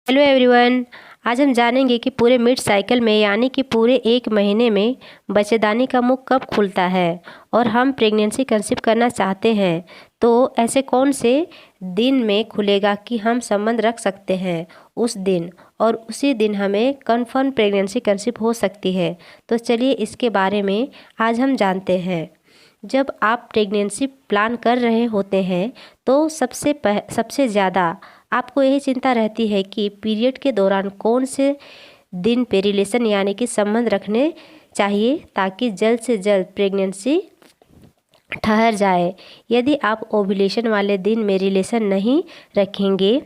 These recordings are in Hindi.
Hello everyone. आज हम जानेंगे कि पूरे मिड साइकिल में यानी कि पूरे 1 महीने में बच्चेदानी का मुख कब खुलता है और हम प्रेगनेंसी कंसीव करना चाहते हैं तो ऐसे कौन से दिन में खुलेगा कि हम संबंध रख सकते हैं उस दिन, और उसी दिन हमें कंफर्म प्रेगनेंसी कंसीव हो सकती है। तो चलिए इसके बारे में आज हम जानते हैं। जब आप प्रेगनेंसी प्लान कर रहे होते हैं तो सबसे ज़्यादा आपको यही चिंता रहती है कि पीरियड के दौरान कौन से दिन पे रिलेशन यानी कि संबंध रखने चाहिए ताकि जल्द से जल्द प्रेगनेंसी ठहर जाए। यदि आप ओव्यूलेशन वाले दिन में रिलेशन नहीं रखेंगे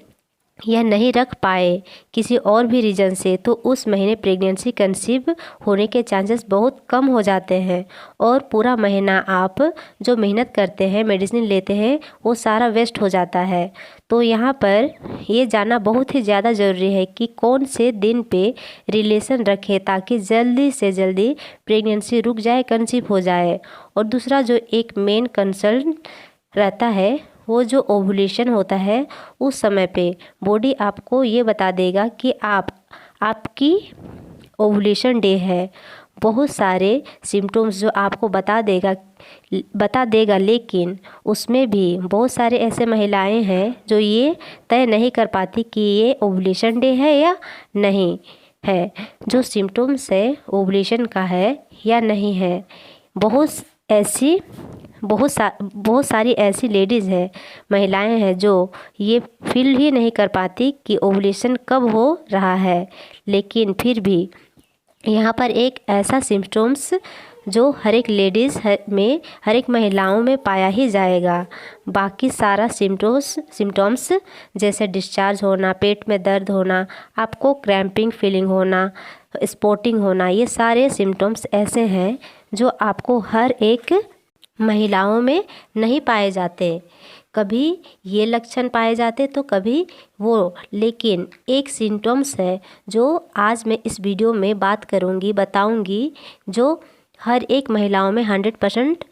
या नहीं रख पाए किसी और भी रीज़न से, तो उस महीने प्रेगनेंसी कंसीव होने के चांसेस बहुत कम हो जाते हैं और पूरा महीना आप जो मेहनत करते हैं, मेडिसिन लेते हैं, वो सारा वेस्ट हो जाता है। तो यहाँ पर ये जानना बहुत ही ज़्यादा ज़रूरी है कि कौन से दिन पे रिलेशन रखें ताकि जल्दी से जल्दी प्रेगनेंसी रुक जाए, कंसीव हो जाए। और दूसरा जो एक मेन कंसर्न रहता है वो जो ओव्यूलेशन होता है, उस समय पे बॉडी आपको ये बता देगा कि आपकी ओव्यूलेशन डे है। बहुत सारे सिम्टम्स जो आपको बता देगा, लेकिन उसमें भी बहुत सारे ऐसे महिलाएं हैं जो ये तय नहीं कर पाती कि ये ओव्यूलेशन डे है या नहीं है, जो सिम्टम्स है ओव्यूलेशन का है या नहीं है। बहुत सारी ऐसी लेडीज़ हैं, महिलाएं हैं जो ये फील ही नहीं कर पाती कि ओव्यूलेशन कब हो रहा है, लेकिन फिर भी यहाँ पर एक ऐसा सिम्टम्स जो हर एक हर एक महिलाओं में पाया ही जाएगा। बाकी सारा सिम्टम्स जैसे डिस्चार्ज होना, पेट में दर्द होना, आपको क्रैम्पिंग फीलिंग होना, स्पॉटिंग होना, ये सारे सिम्टम्स ऐसे हैं जो आपको हर एक महिलाओं में नहीं पाए जाते। कभी ये लक्षण पाए जाते तो कभी वो, लेकिन एक सिम्टम्स है जो आज मैं इस वीडियो में बताऊंगी, जो हर एक महिलाओं में 100%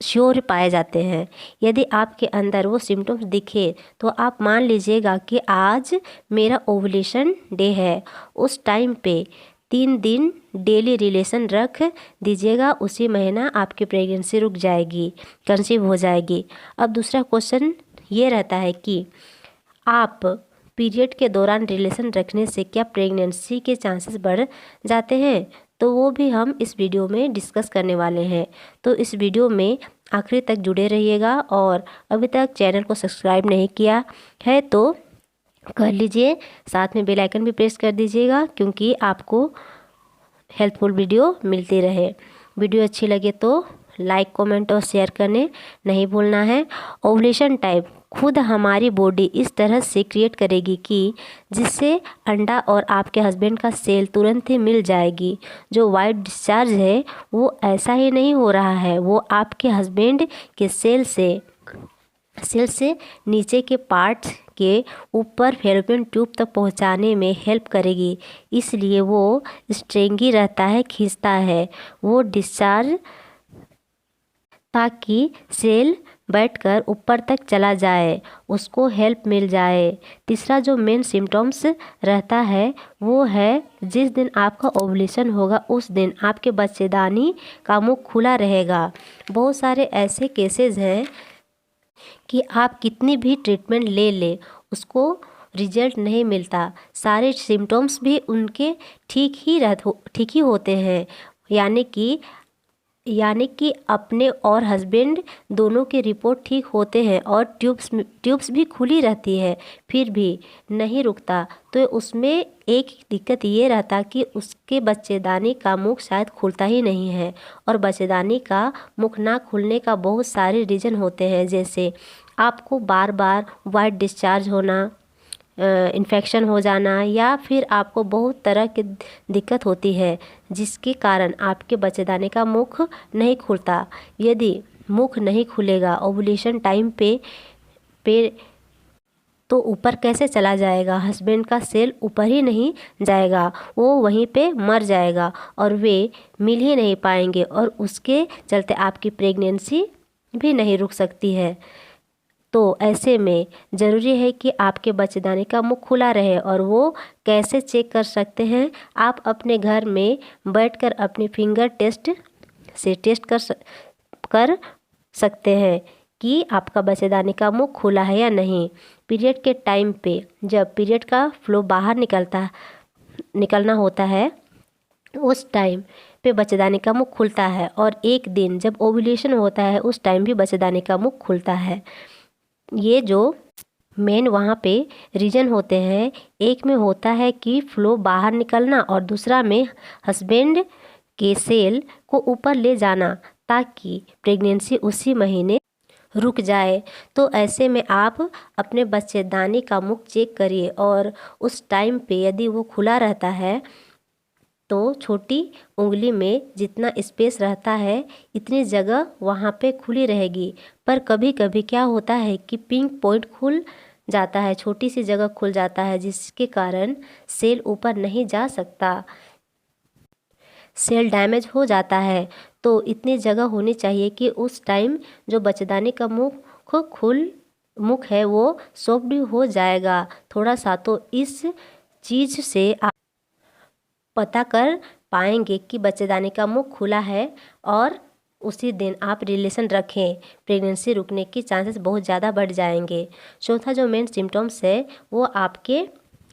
श्योर पाए जाते हैं। यदि आपके अंदर वो सिम्टम्स दिखे तो आप मान लीजिएगा कि आज मेरा ओव्यूलेशन डे है। उस टाइम पे 3 दिन डेली रिलेशन रख दीजिएगा, उसी महीना आपकी प्रेगनेंसी रुक जाएगी, कंसीव हो जाएगी। अब दूसरा क्वेश्चन ये रहता है कि आप पीरियड के दौरान रिलेशन रखने से क्या प्रेगनेंसी के चांसेस बढ़ जाते हैं, तो वो भी हम इस वीडियो में डिस्कस करने वाले हैं। तो इस वीडियो में आखिरी तक जुड़े रहिएगा, और अभी तक चैनल को सब्सक्राइब नहीं किया है तो कर लीजिए, साथ में बेल आइकन भी प्रेस कर दीजिएगा क्योंकि आपको हेल्पफुल वीडियो मिलती रहे। वीडियो अच्छी लगे तो लाइक, कमेंट और शेयर करने नहीं भूलना है। ओव्यूलेशन टाइप खुद हमारी बॉडी इस तरह से क्रिएट करेगी कि जिससे अंडा और आपके हस्बैंड का सेल तुरंत ही मिल जाएगी। जो वाइट डिस्चार्ज है वो ऐसा ही नहीं हो रहा है, वो आपके हस्बैंड के सेल से नीचे के पार्ट्स के ऊपर फैलोपियन ट्यूब तक पहुंचाने में हेल्प करेगी। इसलिए वो स्ट्रेंगी रहता है, खींचता है वो डिस्चार्ज ताकि सेल बैठकर ऊपर तक चला जाए, उसको हेल्प मिल जाए। तीसरा जो मेन सिम्टम्स रहता है वो है जिस दिन आपका ओव्यूलेशन होगा उस दिन आपके बच्चेदानी का मुख खुला रहेगा। बहुत सारे ऐसे केसेस हैं कि आप कितनी भी ट्रीटमेंट ले उसको रिजल्ट नहीं मिलता, सारे सिम्टम्स भी उनके ठीक ही होते हैं, यानी कि अपने और हस्बैंड दोनों के रिपोर्ट ठीक होते हैं और ट्यूब्स भी खुली रहती है, फिर भी नहीं रुकता। तो उसमें एक दिक्कत ये रहता कि उसके बच्चेदानी का मुख शायद खुलता ही नहीं है, और बच्चेदानी का मुख ना खुलने का बहुत सारे रीज़न होते हैं, जैसे आपको बार बार वाइट डिस्चार्ज होना, इन्फेक्शन हो जाना, या फिर आपको बहुत तरह की दिक्कत होती है जिसके कारण आपके बच्चेदानी का मुख नहीं खुलता। यदि मुख नहीं खुलेगा ओव्यूलेशन टाइम पे तो ऊपर कैसे चला जाएगा, हस्बैंड का सेल ऊपर ही नहीं जाएगा, वो वहीं पे मर जाएगा और वे मिल ही नहीं पाएंगे, और उसके चलते आपकी प्रेगनेंसी भी नहीं रुक सकती है। तो ऐसे में ज़रूरी है कि आपके बच्चेदानी का मुख खुला रहे। और वो कैसे चेक कर सकते हैं? आप अपने घर में बैठकर अपनी फिंगर टेस्ट से टेस्ट कर सकते हैं कि आपका बच्चेदानी का मुख खुला है या नहीं। पीरियड के टाइम पे जब पीरियड का फ्लो बाहर निकलना होता है, उस टाइम पे बच्चेदानी का मुख खुलता है। और एक दिन जब ओव्यूलेशन होता है, उस टाइम भी बच्चेदानी का मुख खुलता है। ये जो मेन वहाँ पे रीजन होते हैं, एक में होता है कि फ्लो बाहर निकलना और दूसरा में हस्बैंड के सेल को ऊपर ले जाना ताकि प्रेगनेंसी उसी महीने रुक जाए। तो ऐसे में आप अपने बच्चेदानी का मुख चेक करिए और उस टाइम पे यदि वो खुला रहता है तो छोटी उंगली में जितना स्पेस रहता है इतनी जगह वहाँ पे खुली रहेगी। पर कभी कभी क्या होता है कि पिंक पॉइंट खुल जाता है, छोटी सी जगह खुल जाता है, जिसके कारण सेल ऊपर नहीं जा सकता, सेल डैमेज हो जाता है। तो इतनी जगह होनी चाहिए कि उस टाइम जो बच्चेदानी का मुख है वो सॉफ्ट हो जाएगा थोड़ा सा। तो इस चीज़ से आप पता कर पाएंगे कि बच्चेदानी का मुख खुला है और उसी दिन आप रिलेशन रखें, प्रेगनेंसी रुकने की चांसेस बहुत ज़्यादा बढ़ जाएंगे। चौथा जो मेन सिम्टम्स है वो आपके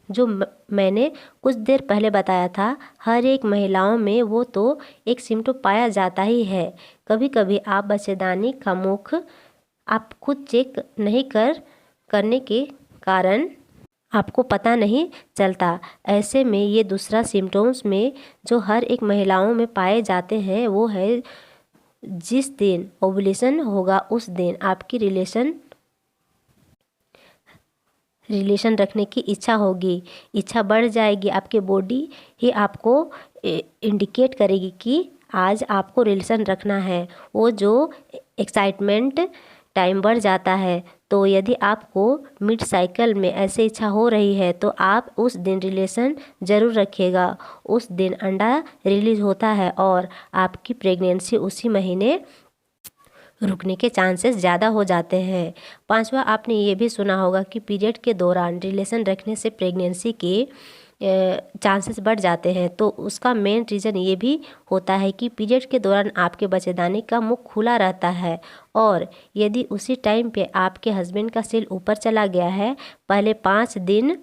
जो मैंने कुछ देर पहले बताया था, हर एक महिलाओं में वो तो एक सिम्टम पाया जाता ही है। कभी कभी आप बच्चेदानी का मुख आप खुद चेक नहीं करने के कारण आपको पता नहीं चलता। ऐसे में ये दूसरा सिम्टम्स में जो हर एक महिलाओं में पाए जाते हैं वो है जिस दिन ओव्यूलेशन होगा उस दिन आपकी रिलेशन रखने की इच्छा होगी, इच्छा बढ़ जाएगी। आपके बॉडी ही आपको इंडिकेट करेगी कि आज आपको रिलेशन रखना है। वो जो एक्साइटमेंट टाइम बढ़ जाता है। तो यदि आपको मिड साइकिल में ऐसे इच्छा हो रही है तो आप उस दिन रिलेशन ज़रूर रखिएगा। उस दिन अंडा रिलीज होता है और आपकी प्रेगनेंसी उसी महीने रुकने के चांसेस ज़्यादा हो जाते हैं। पांचवा, आपने ये भी सुना होगा कि पीरियड के दौरान रिलेशन रखने से प्रेगनेंसी के चांसेस बढ़ जाते हैं। तो उसका मेन रीज़न ये भी होता है कि पीरियड के दौरान आपके बच्चेदानी का मुख खुला रहता है और यदि उसी टाइम पे आपके हस्बैंड का सेल ऊपर चला गया है, पहले 5 दिन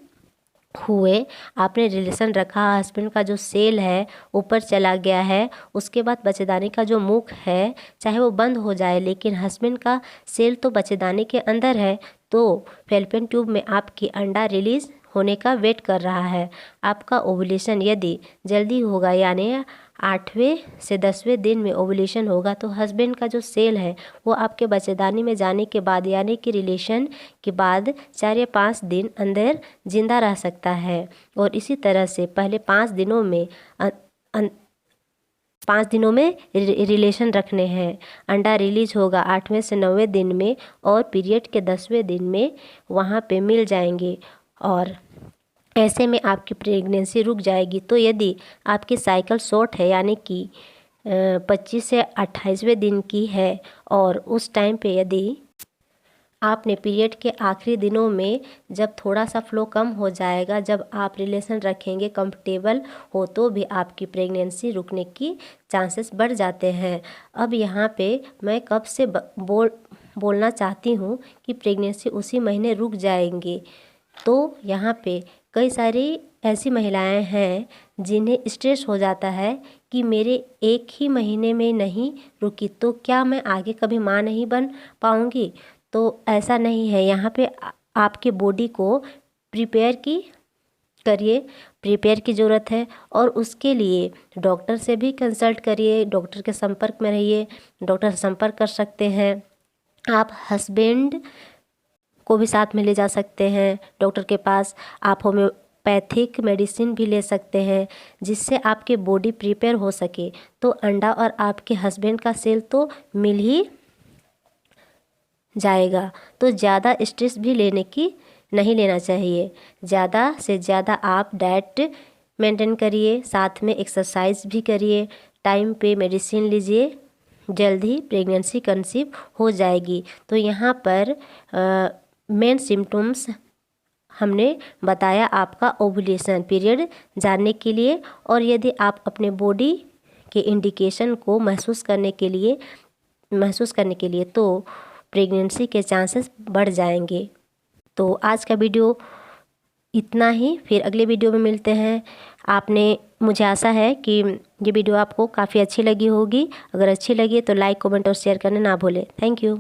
हुए आपने रिलेशन रखा, हस्बैंड का जो सेल है ऊपर चला गया है, उसके बाद बच्चेदानी का जो मुख है चाहे वो बंद हो जाए लेकिन हस्बैंड का सेल तो बच्चेदानी के अंदर है, तो फैल्लोपियन ट्यूब में आपकी अंडा रिलीज होने का वेट कर रहा है। आपका ओव्यूलेशन यदि जल्दी होगा यानी 8वें से 10वें दिन में ओव्यूलेशन होगा तो हस्बैंड का जो सेल है वो आपके बच्चेदानी में जाने के बाद यानी कि रिलेशन के बाद 4 या 5 दिन अंदर जिंदा रह सकता है। और इसी तरह से पहले 5 दिनों में 5 दिनों में रिलेशन रखने हैं। अंडा रिलीज होगा 8वें से 9वें दिन में और पीरियड के 10वें दिन में वहाँ पे मिल जाएंगे और ऐसे में आपकी प्रेगनेंसी रुक जाएगी। तो यदि आपकी साइकिल शॉर्ट है यानी कि 25 से 28वें दिन की है और उस टाइम पे यदि आपने पीरियड के आखिरी दिनों में जब थोड़ा सा फ्लो कम हो जाएगा, जब आप रिलेशन रखेंगे कंफर्टेबल हो तो भी आपकी प्रेगनेंसी रुकने की चांसेस बढ़ जाते हैं। अब यहाँ पे मैं कब से बोलना चाहती हूँ कि प्रेगनेंसी उसी महीने रुक जाएंगी। तो यहाँ पे कई सारी ऐसी महिलाएं हैं जिन्हें स्ट्रेस हो जाता है कि मेरे एक ही महीने में नहीं रुकी तो क्या मैं आगे कभी माँ नहीं बन पाऊँगी। तो ऐसा नहीं है, यहाँ पे आपके बॉडी को प्रिपेयर की ज़रूरत है और उसके लिए डॉक्टर से भी कंसल्ट करिए, डॉक्टर के संपर्क में रहिए। डॉक्टर से संपर्क कर सकते हैं आप, हस्बैंड को भी साथ में ले जा सकते हैं डॉक्टर के पास। आप होम्योपैथिक मेडिसिन भी ले सकते हैं जिससे आपके बॉडी प्रिपेयर हो सके। तो अंडा और आपके हस्बैंड का सेल तो मिल ही जाएगा। तो ज़्यादा स्ट्रेस भी नहीं लेना चाहिए। ज़्यादा से ज़्यादा आप डाइट मेंटेन करिए, साथ में एक्सरसाइज भी करिए, टाइम पे मेडिसिन लीजिए जल्द ही प्रेगनेंसी कंसीव हो जाएगी। तो यहाँ पर मेन सिम्टम्स हमने बताया आपका ओव्यूलेशन पीरियड जानने के लिए, और यदि आप अपने बॉडी के इंडिकेशन को महसूस करने के लिए तो प्रेगनेंसी के चांसेस बढ़ जाएंगे। तो आज का वीडियो इतना ही, फिर अगले वीडियो में मिलते हैं। मुझे आशा है कि ये वीडियो आपको काफ़ी अच्छी लगी होगी। अगर अच्छी लगी तो लाइक, कमेंट और शेयर करना ना भूलें। Thank you.